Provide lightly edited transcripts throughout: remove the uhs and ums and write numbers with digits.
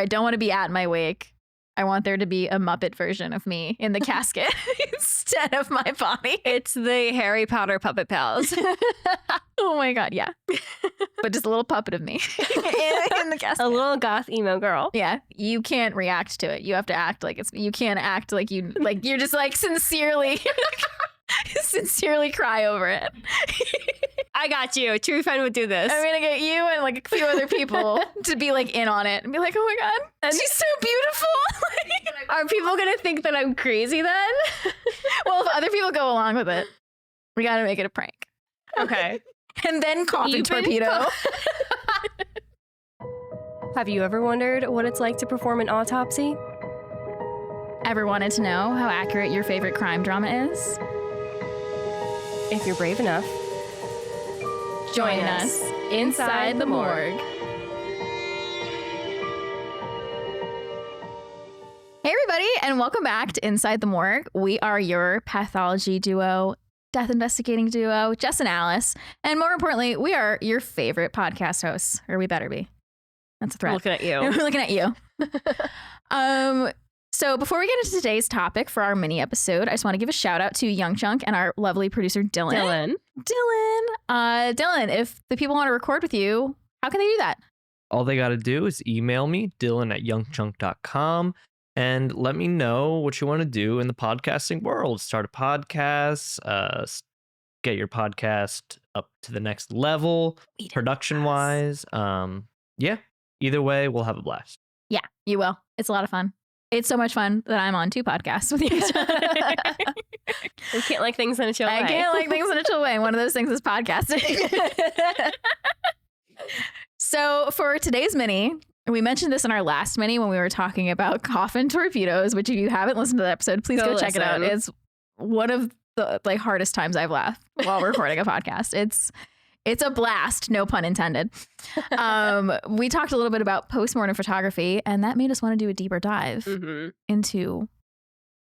I don't want to be at my wake. I want there to be a Muppet version of me in the casket instead of my body. It's the Harry Potter Puppet Pals. Oh my God, yeah. But just a little puppet of me in the casket. A little goth emo girl. Yeah, you can't react to it. You have to act like you can't act like you're just like sincerely cry over it. I got you. True friend would do this. I'm gonna get you and like a few other people to be like in on it and be like, oh my God, and she's so beautiful. Are people gonna think that I'm crazy then? Well, if other people go along with it, we gotta make it a prank. Okay. And then coffin torpedo. Have you ever wondered what it's like to perform an autopsy? Ever wanted to know how accurate your favorite crime drama is? If you're brave enough, join us inside the morgue. Hey everybody, and welcome back to Inside the Morgue. We are your pathology duo, death investigating duo, Jess and Alice. And more importantly, we are your favorite podcast hosts, or we better be. That's a threat. I'm looking at you. We're looking at you. So before we get into today's topic for our mini episode, I just want to give a shout out to Young Chunk and our lovely producer, Dylan. Dylan, if the people want to record with you, how can they do that? All they got to do is email me, dylan@youngchunk.com, and let me know what you want to do in the podcasting world. Start a podcast, get your podcast up to the next level, production-wise. Yeah, either way, we'll have a blast. Yeah, you will. It's a lot of fun. It's so much fun that I'm on 2 podcasts with you. We can't like things in a chill way. I can't like things in a chill way. One of those things is podcasting. So for today's mini, we mentioned this in our last mini when we were talking about coffin torpedoes, which if you haven't listened to the episode, please go check it out. It's one of the hardest times I've laughed while recording a podcast. It's a blast, no pun intended. We talked a little bit about postmortem photography, and that made us want to do a deeper dive into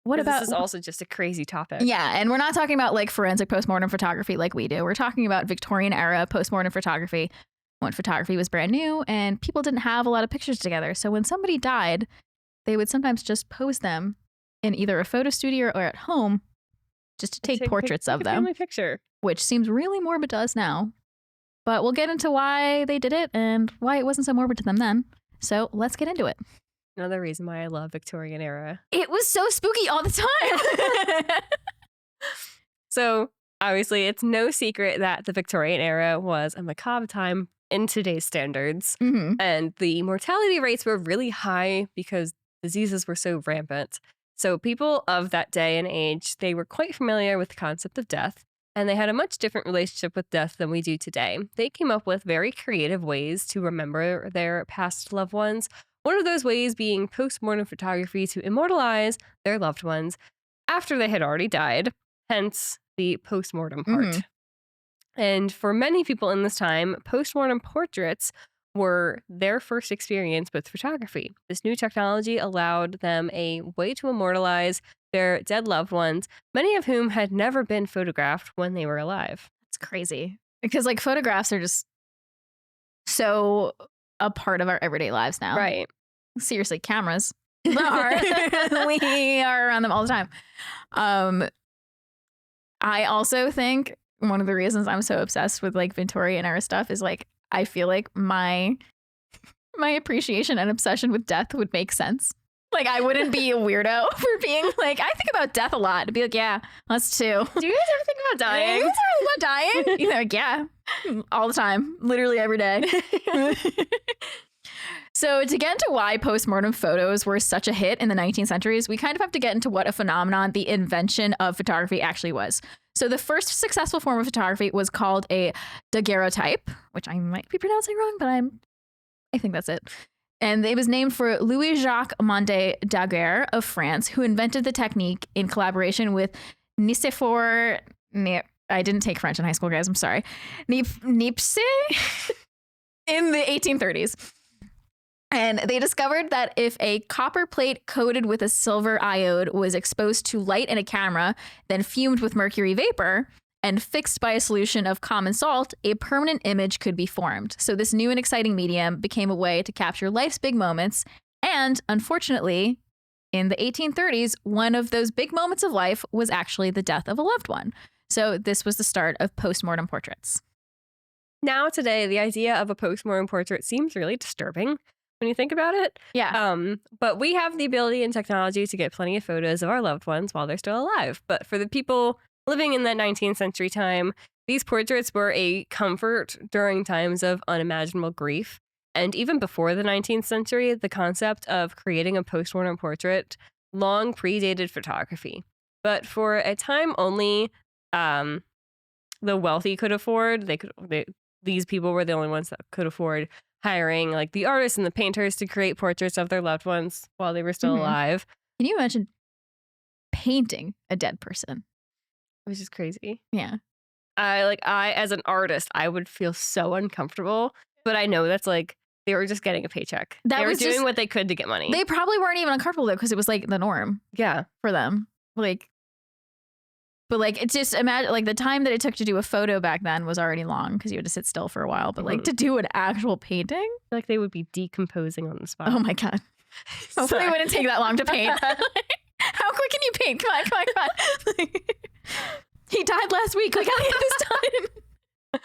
this is also just a crazy topic. Yeah, and we're not talking about like forensic postmortem photography like we do. We're talking about Victorian era postmortem photography, when photography was brand new and people didn't have a lot of pictures together. So when somebody died, they would sometimes just pose them in either a photo studio or at home just to take portraits of them. Family picture. Which seems really morbid to us now. But we'll get into why they did it and why it wasn't so morbid to them then. So let's get into it. Another reason why I love Victorian era. It was so spooky all the time. So obviously it's no secret that the Victorian era was a macabre time in today's standards. And the mortality rates were really high because diseases were so rampant. So people of that day and age, they were quite familiar with the concept of death. And they had a much different relationship with death than we do today. They came up with very creative ways to remember their past loved ones. One of those ways being postmortem photography to immortalize their loved ones after they had already died, hence the postmortem part. And for many people in this time, postmortem portraits were their first experience with photography. This new technology allowed them a way to immortalize their dead loved ones, many of whom had never been photographed when they were alive. It's crazy because like photographs are just so a part of our everyday lives now. Right. Seriously, cameras we are around them all the time. I also think one of the reasons I'm so obsessed with like Victorian era stuff is like I feel like my appreciation and obsession with death would make sense. Like, I wouldn't be a weirdo for being like, I think about death a lot. To be like, yeah, us too. Do you guys ever think about dying? Do you guys ever think about dying? You're like, yeah, all the time, literally every day. So to get into why postmortem photos were such a hit in the 19th centuries, we kind of have to get into what a phenomenon the invention of photography actually was. So the first successful form of photography was called a daguerreotype, which I might be pronouncing wrong, but I think that's it. And it was named for Louis-Jacques Monde Daguerre of France, who invented the technique in collaboration with Nicéphore. I didn't take French in high school, guys. I'm sorry. Niepce in the 1830s. And they discovered that if a copper plate coated with a silver iode was exposed to light in a camera, then fumed with mercury vapor, and fixed by a solution of common salt, a permanent image could be formed. So this new and exciting medium became a way to capture life's big moments And unfortunately, in the 1830s, one of those big moments of life was actually the death of a loved one. So this was the start of postmortem portraits. Now today, the idea of a postmortem portrait seems really disturbing when you think about it. Yeah. But we have the ability and technology to get plenty of photos of our loved ones while they're still alive. But for the people living in that 19th century time, these portraits were a comfort during times of unimaginable grief. And even before the 19th century, the concept of creating a postmortem portrait long predated photography. But for a time only the wealthy could afford, these people were the only ones that could afford hiring like the artists and the painters to create portraits of their loved ones while they were still alive. Can you imagine painting a dead person? Which is crazy. Yeah. I as an artist, I would feel so uncomfortable, but I know that's like they were just getting a paycheck. They were doing what they could to get money. They probably weren't even uncomfortable though, because it was like the norm. Yeah, for them. But it's just imagine like the time that it took to do a photo back then was already long because you had to sit still for a while. But like to do an actual painting, I feel like they would be decomposing on the spot. Oh my god! Hopefully, it wouldn't take that long to paint. How quick can you paint? Come on! He died last week. We gotta get this done.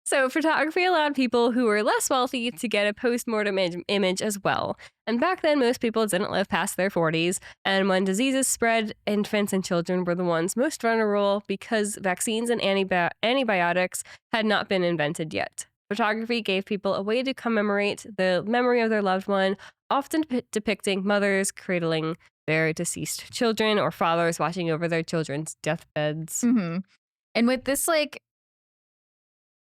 So photography allowed people who were less wealthy to get a post-mortem image as well. And back then, most people didn't live past their 40s. And when diseases spread, infants and children were the ones most vulnerable because vaccines and antibiotics had not been invented yet. Photography gave people a way to commemorate the memory of their loved one, often depicting mothers cradling their deceased children or fathers watching over their children's deathbeds. Mm-hmm. And with this,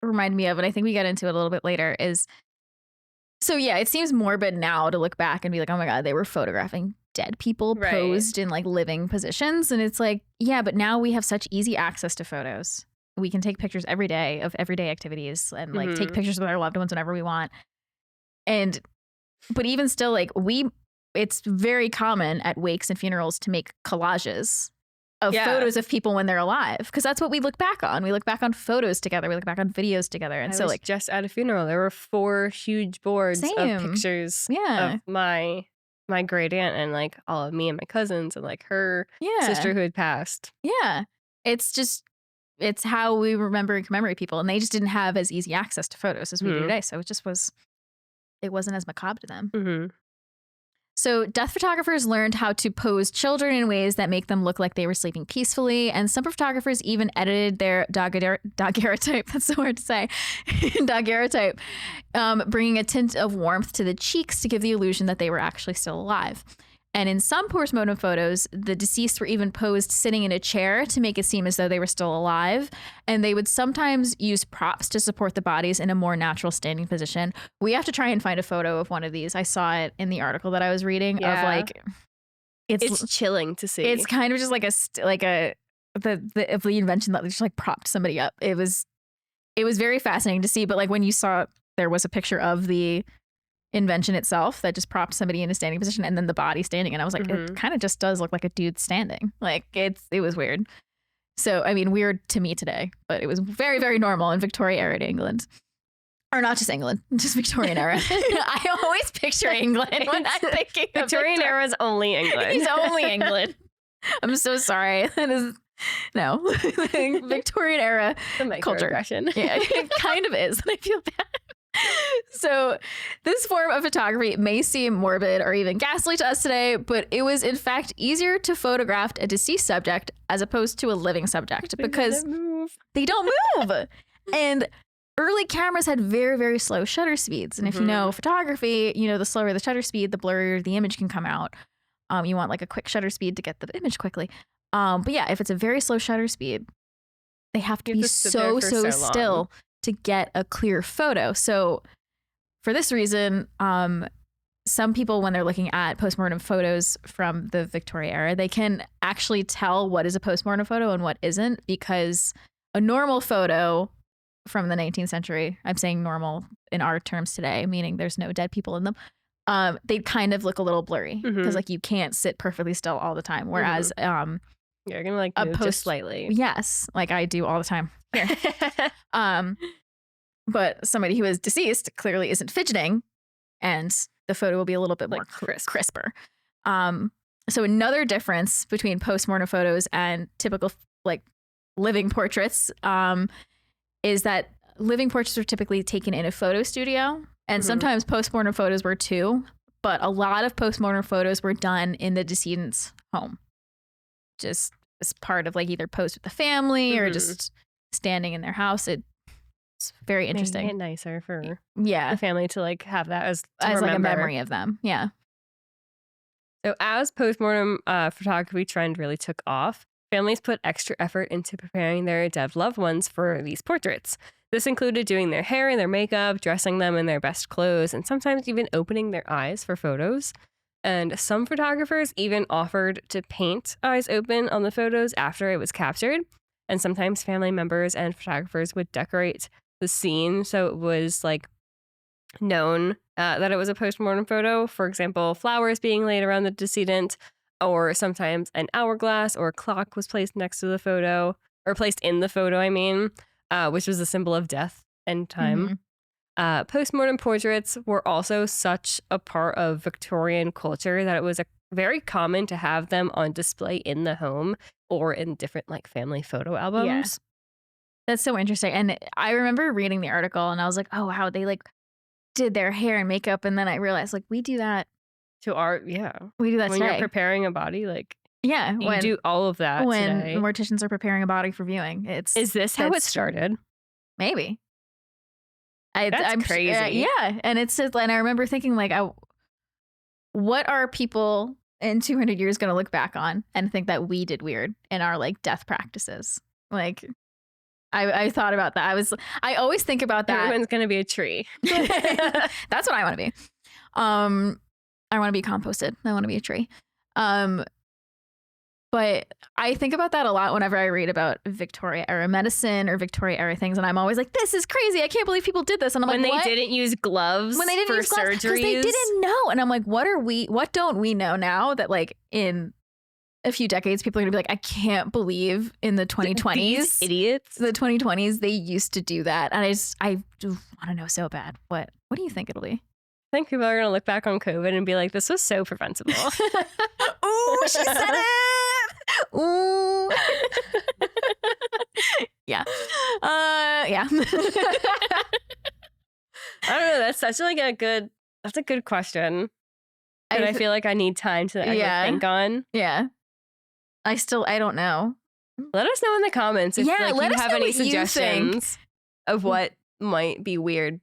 remind me of, and I think we get into it a little bit later, is so yeah, it seems morbid now to look back and be like, oh my god, they were photographing dead people posed in like living positions. And it's like, yeah, but now we have such easy access to photos. We can take pictures every day of everyday activities and like take pictures with our loved ones whenever we want. But even still, it's very common at wakes and funerals to make collages of photos of people when they're alive, because that's what we look back on. We look back on photos together. We look back on videos together. And I was just at a funeral, there were 4 huge boards of pictures of my great aunt and like all of me and my cousins and like her sister who had passed. Yeah, it's how we remember and commemorate people, and they just didn't have as easy access to photos as we do today. So it wasn't as macabre to them. So death photographers learned how to pose children in ways that make them look like they were sleeping peacefully. And some photographers even edited their daguerreotype, that's so hard to say, daguerreotype, bringing a tint of warmth to the cheeks to give the illusion that they were actually still alive. And in some postmortem photos, the deceased were even posed sitting in a chair to make it seem as though they were still alive. And they would sometimes use props to support the bodies in a more natural standing position. We have to try and find a photo of one of these. I saw it in the article that I was reading of like, it's chilling to see. It's kind of just like the invention that just like propped somebody up. It was very fascinating to see. But like when you saw, there was a picture of the invention itself that just propped somebody in a standing position and then the body standing, and I was like, it kind of just does look like a dude standing. Like it was weird. So I mean, weird to me today, but it was very, very normal in Victorian era England, or not just England, just Victorian era. I always picture England when I'm thinking Victorian era is only England. It's only England. I'm so sorry. That is no Victorian era culture. Yeah, it kind of is, and I feel bad. So this form of photography may seem morbid or even ghastly to us today, but it was in fact easier to photograph a deceased subject as opposed to a living subject because they don't move. And early cameras had very, very slow shutter speeds. And if you know photography, you know the slower the shutter speed, the blurrier the image can come out. You want like a quick shutter speed to get the image quickly. But yeah, if it's a very slow shutter speed, they have to be so still to get a clear photo. So for this reason, some people, when they're looking at postmortem photos from the Victorian era, they can actually tell what is a postmortem photo and what isn't, because a normal photo from the 19th century, I'm saying normal in our terms today, meaning there's no dead people in them, they kind of look a little blurry because like you can't sit perfectly still all the time. Whereas you're gonna like move just slightly. Yes, like I do all the time here. But somebody who is deceased clearly isn't fidgeting, and the photo will be a little bit more crisper. So another difference between postmortem photos and typical like living portraits is that living portraits are typically taken in a photo studio, and sometimes postmortem photos were too, but a lot of postmortem photos were done in the decedent's home, just as part of like either post with the family or just standing in their house. It's very interesting. Making it nicer for the family to like have that as like a memory of them. Yeah. So as postmortem photography trend really took off, families put extra effort into preparing their dead loved ones for these portraits. This included doing their hair and their makeup, dressing them in their best clothes, and sometimes even opening their eyes for photos. And some photographers even offered to paint eyes open on the photos after it was captured. And sometimes family members and photographers would decorate the scene so it was like known that it was a postmortem photo. For example, flowers being laid around the decedent, or sometimes an hourglass or a clock was placed next to the photo, or placed in the photo, which was a symbol of death and time. Postmortem portraits were also such a part of Victorian culture that it was very common to have them on display in the home or in different like family photo albums. Yeah. That's so interesting. And I remember reading the article and I was like, oh, wow, they like did their hair and makeup. And then I realized like we do that to art. we do that when today. You're preparing a body, like you do all of that when today. Morticians are preparing a body for viewing. Is this how it started? Maybe. I'm crazy. And it's just, and I remember thinking like, what are people in 200 years going to look back on and think that we did weird in our like death practices? Like, I thought about that. I always think about that. Everyone's going to be a tree. That's what I want to be. I want to be composted. I want to be a tree. But I think about that a lot whenever I read about Victoria era medicine or Victoria era things. And I'm always like, this is crazy. I can't believe people did this. And I'm when like, they didn't use gloves when they didn't for use gloves, surgeries. because they didn't know. And I'm like, what don't we know now that like in a few decades, people are gonna be like, I can't believe in the 2020s, these idiots, the 2020s, they used to do that. And I want to know so bad. What do you think it'll be? I think people are going to look back on COVID and be like, this was so preventable. Ooh, she said it. Ooh. Yeah. Yeah. I don't know. That's such like that's a good question. And I feel like I need time to think on. Yeah. I don't know. Let us know in the comments if you have any suggestions of what might be weird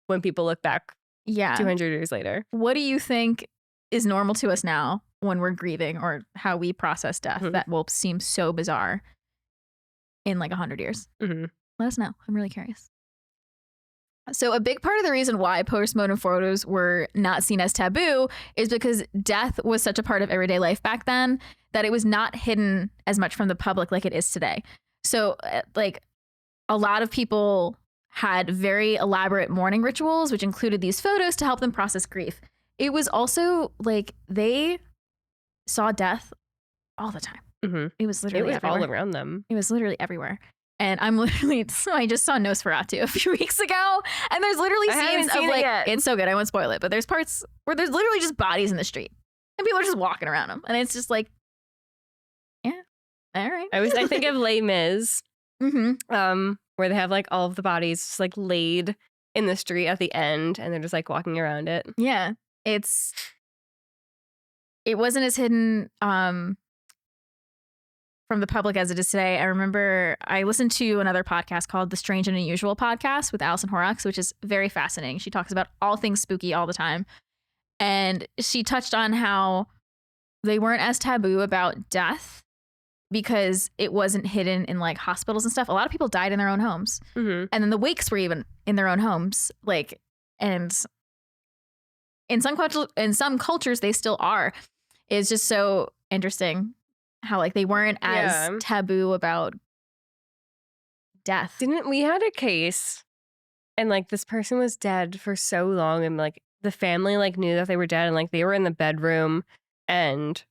when people look back 200 years later. What do you think is normal to us now when we're grieving, or how we process death that will seem so bizarre in like 100 years? Let us know. I'm really curious. So a big part of the reason why postmortem photos were not seen as taboo is because death was such a part of everyday life back then that it was not hidden as much from the public like it is today. So like a lot of people had very elaborate mourning rituals, which included these photos to help them process grief. It was also like they saw death all the time. It was literally everywhere. All around them. It was literally everywhere. And I just saw Nosferatu a few weeks ago, and there's literally scenes of like, it's so good, I won't spoil it, but there's parts where there's literally just bodies in the street and people are just walking around them, and it's just like, yeah, all right. I think of Les Mis, where they have like all of the bodies just like laid in the street at the end, and they're just like walking around it. Yeah, it wasn't as hidden from the public as it is today. I remember I listened to another podcast called The Strange and Unusual Podcast with Alison Horrocks, which is very fascinating. She talks about all things spooky all the time. And she touched on how they weren't as taboo about death because it wasn't hidden in like hospitals and stuff. A lot of people died in their own homes. And then the wakes were even in their own homes. Like, and in some cultures, they still are. It's just so interesting how like they weren't as taboo about death. We had a case and like this person was dead for so long, and like the family like knew that they were dead, and like they were in the bedroom, and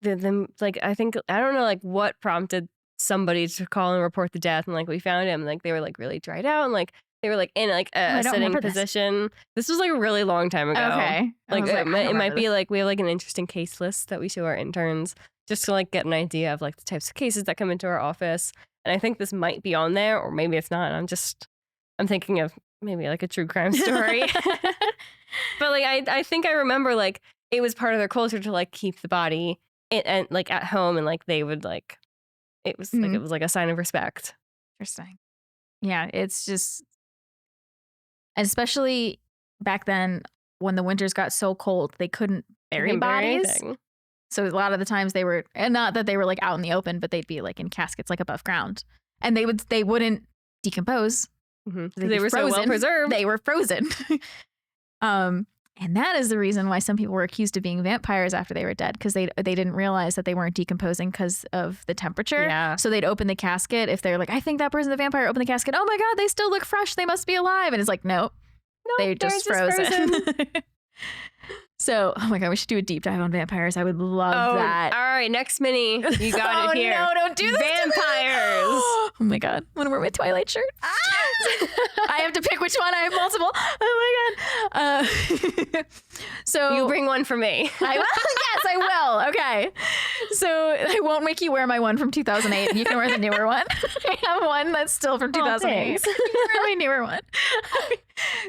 them like I don't know like what prompted somebody to call and report the death, and like we found him, like they were like really dried out, and like They were like in like a sitting position. This was like a really long time ago. Okay. Like it might be like we have like an interesting case list that we show our interns just to like get an idea of like the types of cases that come into our office. And I think this might be on there, or maybe it's not. I'm thinking of maybe like a true crime story. But like I think I remember like it was part of their culture to like keep the body and like at home, and like they would like it was like it was like a sign of respect. Interesting. Yeah, it's just, especially back then when the winters got so cold, they couldn't bury bodies. Anything. So a lot of the times they were, and not that they were like out in the open, but they'd be like in caskets like above ground, and they wouldn't decompose. They were so well preserved. They were frozen. And that is the reason why some people were accused of being vampires after they were dead, because they didn't realize that they weren't decomposing because of the temperature. Yeah. So they'd open the casket. If they're like, I think that person's a vampire, open the casket. Oh my God, they still look fresh. They must be alive. And it's like, nope, they're just frozen. So, oh my God, we should do a deep dive on vampires. I would love that. All right, next mini. You got it here. Oh no, don't do this. Vampires. Oh my God. I want to wear my Twilight shirt. I have to pick which one. I have multiple. Oh my God. So you bring one for me. I will. Yes, I will. Okay. So I won't make you wear my one from 2008. You can wear the newer one. I have one that's still from 2008. You can wear my newer one.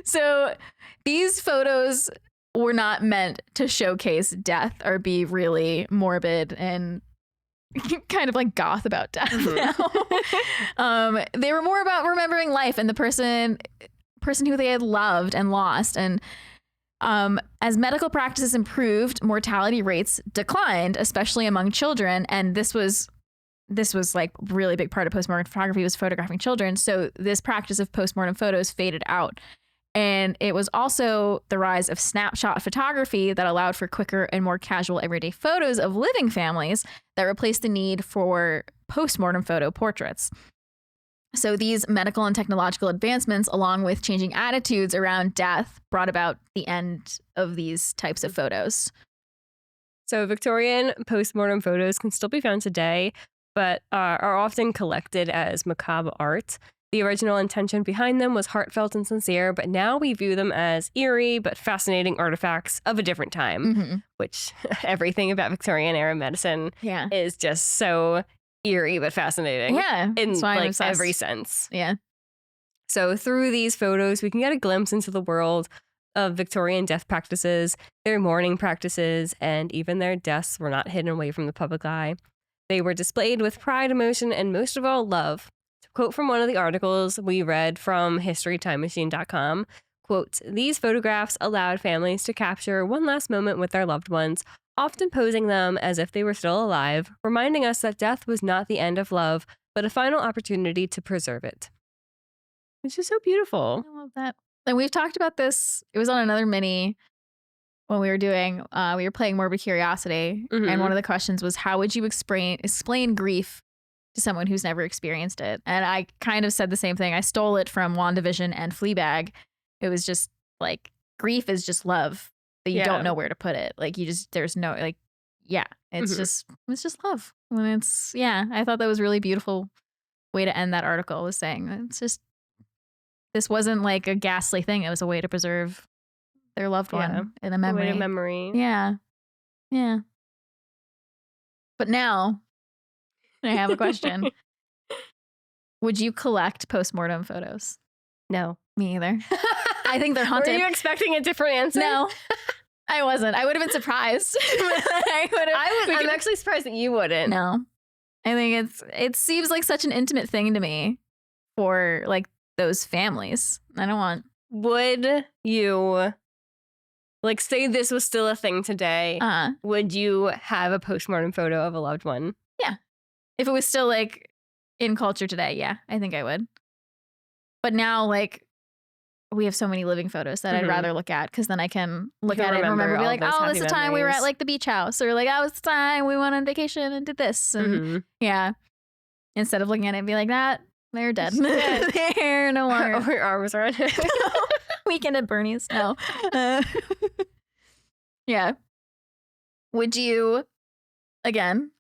So these photos were not meant to showcase death or be really morbid and kind of like goth about death. They were more about remembering life and the person who they had loved and lost. And as medical practices improved, mortality rates declined, especially among children. And this was like really big part of postmortem photography, was photographing children. So this practice of postmortem photos faded out. And it was also the rise of snapshot photography that allowed for quicker and more casual everyday photos of living families that replaced the need for postmortem photo portraits. So these medical and technological advancements, along with changing attitudes around death, brought about the end of these types of photos. So Victorian postmortem photos can still be found today, but are often collected as macabre art. The original intention behind them was heartfelt and sincere, but now we view them as eerie but fascinating artifacts of a different time, which everything about Victorian era medicine is just so eerie but fascinating. Yeah. In like every sense. Yeah. So through these photos, we can get a glimpse into the world of Victorian death practices, their mourning practices, and even their deaths were not hidden away from the public eye. They were displayed with pride, emotion, and most of all, love. Quote from one of the articles we read from historytimemachine.com, quote, "These photographs allowed families to capture one last moment with their loved ones, often posing them as if they were still alive, reminding us that death was not the end of love, but a final opportunity to preserve it." Which is so beautiful. I love that. And we've talked about this. It was on another mini when we were doing, we were playing Morbid Curiosity. And one of the questions was, how would you explain grief to someone who's never experienced it? And I kind of said the same thing. I stole it from WandaVision and Fleabag. It was just like, grief is just love that you don't know where to put it. Like there's no, like, it's just love. When it's, I thought that was a really beautiful way to end that article, was saying it's just, this wasn't like a ghastly thing. It was a way to preserve their loved one in a memory. A way to memory. Yeah. Yeah. But now, I have a question. Would you collect postmortem photos? No. Me either. I think they're haunted. Were you expecting a different answer? No, I wasn't. I would have been surprised. I'm actually surprised that you wouldn't. No. I think it seems like such an intimate thing to me for like those families. I don't want. Would you, like, say this was still a thing today, would you have a postmortem photo of a loved one? Yeah. If it was still like in culture today, I think I would. But now, like, we have so many living photos that I'd rather look at, because then I can look at it and remember, be like, oh, this is the time we were at like the beach house, or like, oh, it's the time we went on vacation and did this. And instead of looking at it and be like, that, they're dead. They're no longer. Our arms are on Weekend at Bernie's. No. Would you, again,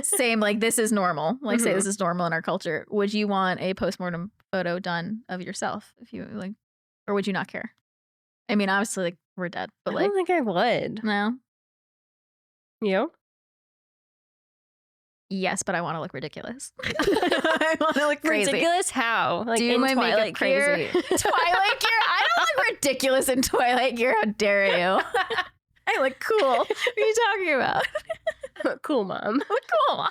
same, like, this is normal. Like, say this is normal in our culture. Would you want a postmortem photo done of yourself if you like, or would you not care? I mean, obviously, like we're dead, but I like, don't think I would. no. You? Yes, but I want to look ridiculous. I want to look crazy. Ridiculous how? Like Do in my Twilight makeup gear? crazy. Twilight gear? I don't look ridiculous in Twilight gear. How dare you? I look cool. What are you talking about? Cool, Mom. Cool.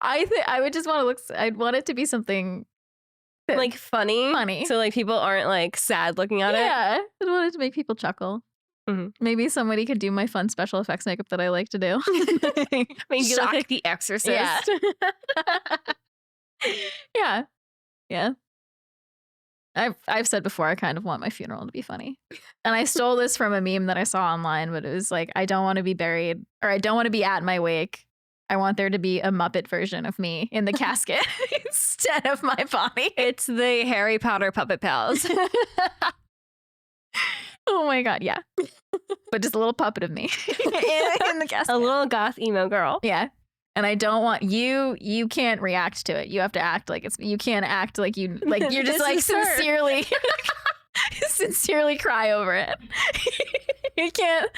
I think I would just want to look. I'd want it to be something Like funny. funny. So like people aren't like sad looking at it. Yeah, I want it to make people chuckle. Mhm. Maybe somebody could do my fun special effects makeup that I like to do. Maybe you look Shock. like the Exorcist. Yeah. Yeah, yeah. I've said before I kind of want my funeral to be funny, and I stole this from a meme that I saw online. But it was like, I don't want to be buried, or I don't want to be at my wake. I want there to be a Muppet version of me in the casket instead of my body. It's the Harry Potter Puppet Pals. Oh my god, yeah. But just a little puppet of me in the casket. A little goth emo girl. Yeah. And I don't want you can't react to it. You have to act like you can't act like you're just This like is her. sincerely cry over it. You can't.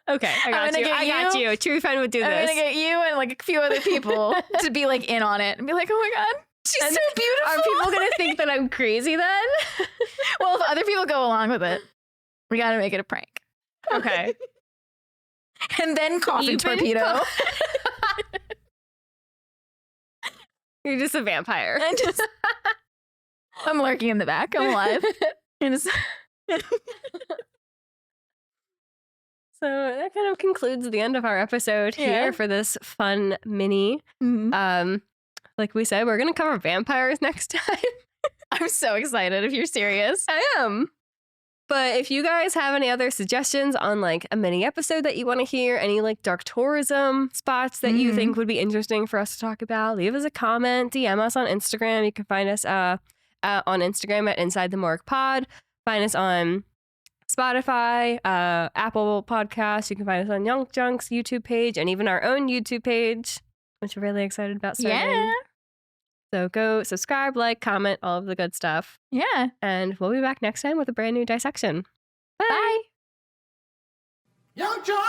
Okay, I got gonna you. get I got you. you. True Friend would do I'm this. gonna get you and like a few other people to be like in on it and be like, oh my god, she's And so beautiful. Are people gonna think that I'm crazy then? Well, if other people go along with it, we gotta make it a prank. Okay. And then coffee Even torpedo. You're just a vampire. I'm lurking in the back. I'm alive. And it's- So that kind of concludes the end of our episode Yeah. here for this fun mini. Mhm. Like we said, we're gonna cover vampires next time. I'm so excited if you're serious. I am. But if you guys have any other suggestions on like a mini episode that you want to hear, any like dark tourism spots that you Mhm. think would be interesting for us to talk about, leave us a comment, DM us on Instagram. You can find us on Instagram at Inside the Morgue Pod. Find us on Spotify, Apple Podcasts. You can find us on Young Junk's YouTube page and even our own YouTube page, which we're really excited about starting. Yeah. So go subscribe, like, comment, all of the good stuff. Yeah. And we'll be back next time with a brand new dissection. Bye. Young John!